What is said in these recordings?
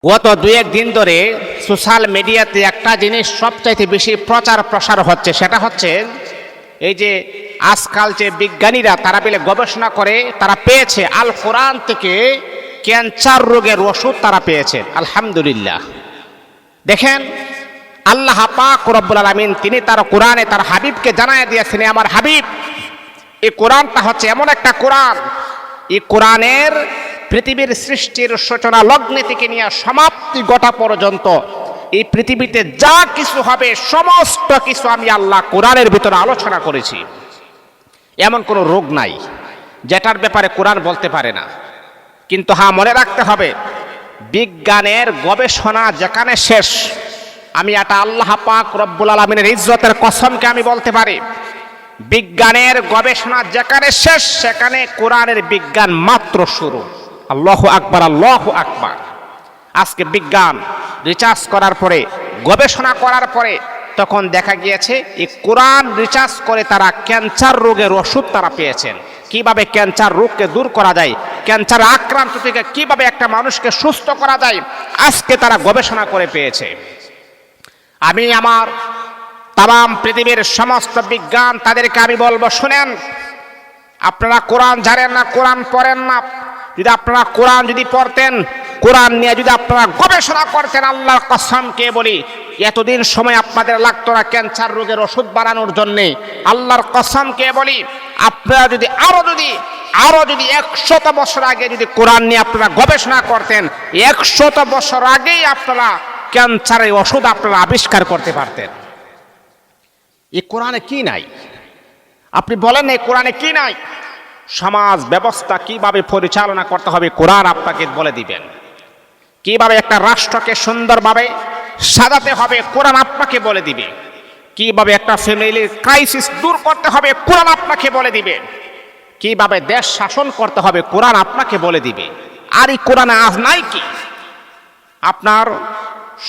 গত দু একদিন ধরে সোশ্যাল মিডিয়াতে একটা জিনিস সবচাইতে বেশি প্রচার প্রসার হচ্ছে, সেটা হচ্ছে এই যে আজকাল যে বিজ্ঞানীরা তারা মিলে গবেষণা করে তারা পেয়েছে আল কোরআন থেকে ক্যান্সার রোগের ওষুধ তারা পেয়েছে। আলহামদুলিল্লাহ। দেখেন, আল্লাহ পাক রব্বুল আলামিন তিনি তার কোরআনে তার হাবিবকে জানায় দিয়েছেন, আমার হাবিব এই কোরআনটা হচ্ছে এমন একটা কোরআন, এই কোরআনের পৃথিবীর সৃষ্টির সূচনা লগ্নে থেকে নিয়ে সমাপ্তি ঘটা পর্যন্ত এই পৃথিবীতে যা কিছু হবে সমস্ত কিছু আমি আল্লাহ কোরআনের ভিতরে আলোচনা করেছি। এমন কোনো রোগ নাই যেটার ব্যাপারে কোরআন বলতে পারে না। কিন্তু হ্যাঁ, মনে রাখতে হবে, বিজ্ঞানের গবেষণা যেখানে শেষ, আমি এটা আল্লাহ পাক রব্বুল আলামিনের ইজ্জতের কসমকে আমি বলতে পারি, বিজ্ঞানের গবেষণা যেখানে শেষ সেখানে কোরআনের বিজ্ঞান মাত্র শুরু। আল্লাহু আকবার, আল্লাহু আকবার। আজকে বিজ্ঞান রিসার্চ করার পরে, গবেষণা করার পরে তখন দেখা গিয়েছে এই কোরআন রিসার্চ করে তারা ক্যান্সার রোগের ওষুধ তারা পেয়েছেন। কিভাবে ক্যান্সার রোগকে দূর করা যায়, ক্যান্সার আক্রান্ত থেকে কিভাবে একটা মানুষকে সুস্থ করা যায়, আজকে তারা গবেষণা করে পেয়েছে। আমি আমার তাম পৃথিবীর সমস্ত বিজ্ঞান তাদেরকে আমি বলবো, শুনেন, আপনারা কোরআন জানেন না, কোরআন পড়েন না। যদি আপনারা কোরআন যদি পড়তেন, কোরআন নিয়ে যদি আপনারা গবেষণা করতেন, আল্লাহর কসমকে বলি এতদিন সময় আপনাদের লাগতো না ক্যান্সার রোগের ওষুধ বানানোর জন্যে। আল্লাহর কসমকে বলি আপনারা যদি আরো যদি 100 বছর আগে যদি কোরআন নিয়ে আপনারা গবেষণা করতেন, 100 বছর আগেই আপনারা ক্যান্সারের ওষুধ আপনারা আবিষ্কার করতে পারতেন। এই কোরআনে কি নাই? আপনি বলেন এই কোরআনে কি নাই? সমাজ ব্যবস্থা কিভাবে পরিচালনা করতে হবে কোরআন আপনাকে বলে দিবেন। কিভাবে একটা রাষ্ট্রকে সুন্দরভাবে সাজাতে হবে কোরআন আপনাকে বলে দিবে। কিভাবে একটা ফ্যামিলির ক্রাইসিস দূর করতে হবে কোরআন আপনাকে বলে দিবে। কিভাবে দেশ শাসন করতে হবে কোরআন আপনাকে বলে দিবে। আর এই কোরআনে আজ নাই কি? আপনার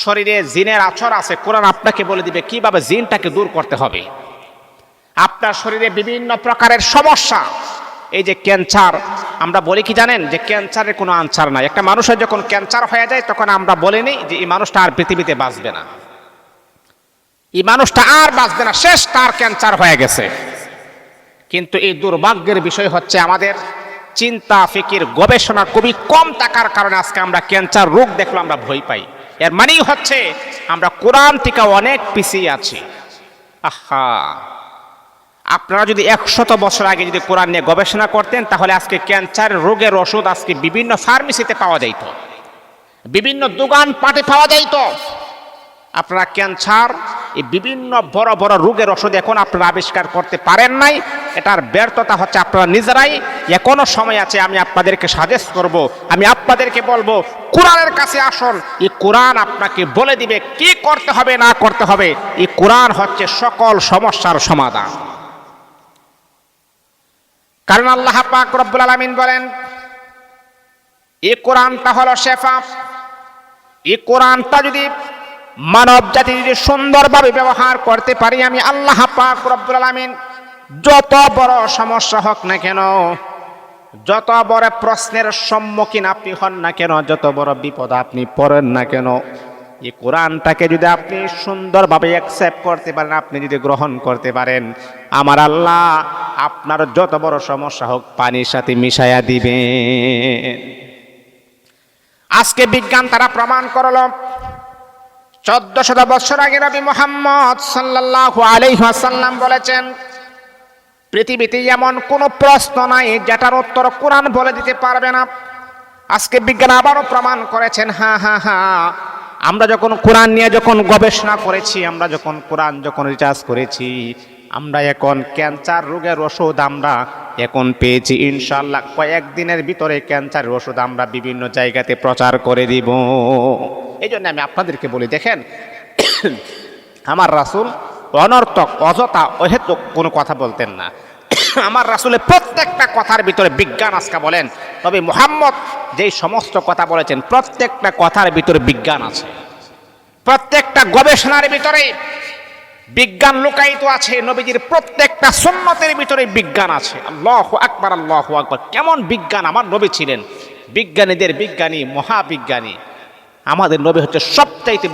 শরীরে জিনের আছর আছে, কোরআন আপনাকে বলে দিবে কিভাবে জিনটাকে দূর করতে হবে। আপনার শরীরে বিভিন্ন প্রকারের সমস্যা, এই যে ক্যান্সার, আমরা বলি কি জানেন যে ক্যান্সারের কোনো আনসার নাই। একটা মানুষের যখন ক্যান্সার হয়ে যায় তখন আমরা বলিনি যে এই মানুষটা আর পৃথিবীতে বাঁচবে না, এই মানুষটা আর বাঁচবে না, শেষ, তার ক্যান্সার হয়ে গেছে। কিন্তু এই দুর্ভাগ্যের বিষয় হচ্ছে আমাদের চিন্তা ফিকির গবেষণা খুবই কম থাকার কারণে আজকে আমরা ক্যান্সার রোগ দেখলে আমরা ভয় পাই। এর মানেই হচ্ছে আমরা কোরআন থেকে অনেক পিছিয়ে আছি। আহা, আপনারা যদি 100 বছর আগে যদি কোরআন নিয়ে গবেষণা করতেন তাহলে আজকে ক্যান্সার রোগের ওষুধ আজকে বিভিন্ন ফার্মেসিতে পাওয়া যাইত, বিভিন্ন দোকানপাটে পাওয়া যাইত। আপনারা ক্যান্সার এই বিভিন্ন বড় বড় রোগের ওষুধ এখন আপনারা আবিষ্কার করতে পারেন নাই। এটার ব্যর্থতা হচ্ছে আপনারা নিজেরাই। এখনো সময় আছে, আমি আপনাদেরকে সাজেস্ট করব, আমি আপনাদেরকে বলবো কোরআনের কাছে আসুন। এই কোরআন আপনাকে বলে দিবে কি করতে হবে না করতে হবে। এই কোরআন হচ্ছে সকল সমস্যার সমাধান। কারণ আল্লাহ পাক রব্বুল আলামিন বলেন এই কোরআনটা হলো শেফা। এই কোরআনটা যদি মানব জাতি যদি সুন্দরভাবে ব্যবহার করতে পারি, আমি আল্লাহ পাক রব্বুল আলামিন যত বড় সমস্যা হোক না কেন, যত বড় প্রশ্নের সম্মুখীন আপনি হন না কেন, যত বড় বিপদ আপনি পড়েন না কেন, এই কোরআনটাকে যদি আপনি সুন্দরভাবে অ্যাকসেপ্ট করতে পারেন, আপনি যদি গ্রহণ করতে পারেন, আমার আল্লাহ আপনার যত বড় সমস্যা হোক পানির সাথে মিশাইয়া দিবেন। আজকে বিজ্ঞান তারা প্রমাণ করল 1400 বছর আগে নবী মুহাম্মদ সাল্লাল্লাহু আলাইহি ওয়াসাল্লাম বলেছেন পৃথিবীতে এমন কোনো প্রশ্ন নাই যেটার উত্তর কোরআন বলে দিতে পারবে না। আজকে বিজ্ঞান আবারও প্রমাণ করেছেন, আমরা যখন কোরআন নিয়ে যখন গবেষণা করেছি, আমরা যখন কোরআন যখন রিসার্চ করেছি, আমরা এখন ক্যান্সার রোগের ওষুধ আমরা এখন পেয়েছি। ইনশাআল্লাহ কয়েকদিনের ভিতরে ক্যান্সারের ওষুধ আমরা বিভিন্ন জায়গাতে প্রচার করে দিব। এই জন্য আমি আপনাদেরকে বলি, দেখেন, আমার রাসূল অনর্থক অযথা অহেতুক কোনো কথা বলতেন না। আমার রাসূলের প্রত্যেকটা কথার ভিতরে বিজ্ঞান আজকে বলেন, তবে মুহাম্মদ যেই সমস্ত কথা বলেছেন প্রত্যেকটা কথার ভিতরে বিজ্ঞান আছে। প্রত্যেকটা গবেষণার ভিতরে বিজ্ঞান লুকায়িত আছে। নবীজির প্রত্যেকটা সুন্নতের ভিতরে বিজ্ঞান আছে। আল্লাহু আকবার, আল্লাহু আকবার। কেমন বিজ্ঞান! আমার নবী ছিলেন বিজ্ঞানীদের বিজ্ঞানী, মহাবিজ্ঞানী। আমাদের নবী হচ্ছে সবচাইতে